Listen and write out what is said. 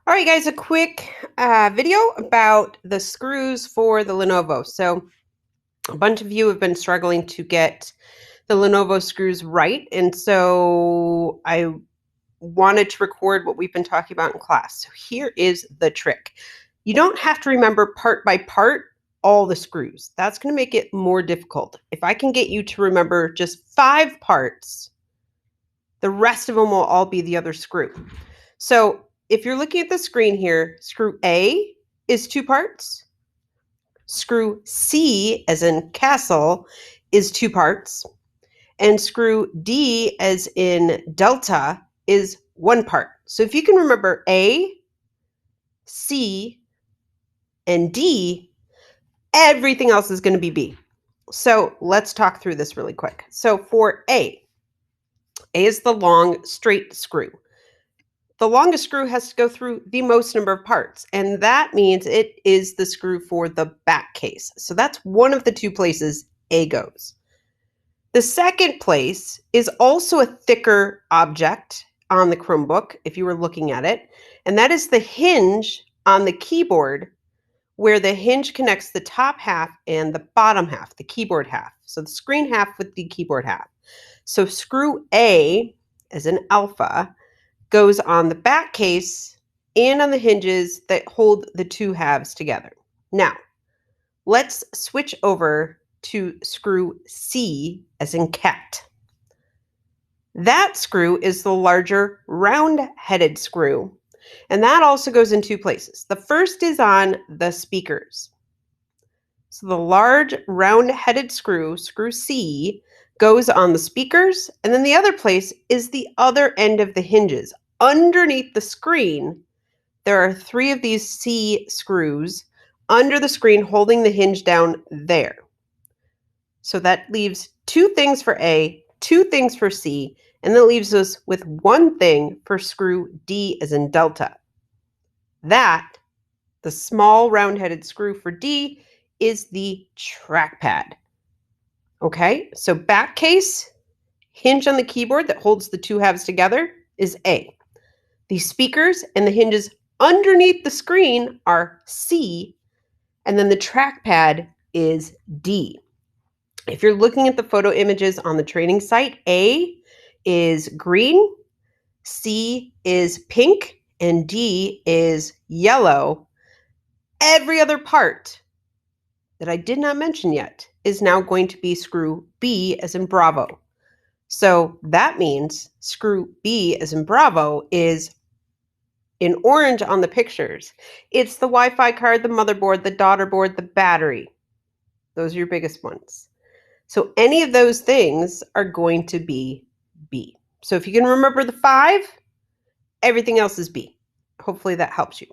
All right, guys, a quick video about the screws for the Lenovo. So a bunch of you have been struggling to get the Lenovo screws right, and so I wanted to record what we've been talking about in class. So here is the trick. You don't have to remember part by part all the screws. That's going to make it more difficult. If I can get you to remember just 5 parts, the rest of them will all be the other screw. So if you're looking at the screen here, screw A is 2 parts. Screw C, as in castle, is 2 parts. And screw D, as in delta, is 1 part. So if you can remember A, C, and D, everything else is going to be B. So let's talk through this really quick. So for A is the long straight screw. The longest screw has to go through the most number of parts, and that means it is the screw for the back case. So that's one of the 2 places A goes. The second place is also a thicker object on the Chromebook, if you were looking at it, and that is the hinge on the keyboard, where the hinge connects the top half and the bottom half, the keyboard half. So the screen half with the keyboard half. So screw A, as in alpha, goes on the back case and on the hinges that hold the 2 halves together. Now, let's switch over to screw C, as in cat. That screw is the larger round-headed screw, and that also goes in 2 places. The first is on the speakers. So the large round-headed screw, screw C, goes on the speakers, and then the other place is the other end of the hinges. Underneath the screen, there are 3 of these C screws under the screen holding the hinge down there. So that leaves 2 things for A, 2 things for C, and that leaves us with 1 thing for screw D, as in delta. That, the small round-headed screw for D, is the trackpad. Okay, so back case, hinge on the keyboard that holds the 2 halves together is A. The speakers and the hinges underneath the screen are C, and then the trackpad is D. If you're looking at the photo images on the training site, A is green, C is pink, and D is yellow. Every other part that I did not mention yet is now going to be screw B, as in Bravo. So that means screw B, as in Bravo, is in orange on the pictures. It's the Wi-Fi card, the motherboard, the daughter board, the battery. Those are your biggest ones. So any of those things are going to be B. So if you can remember the 5, everything else is B. Hopefully that helps you.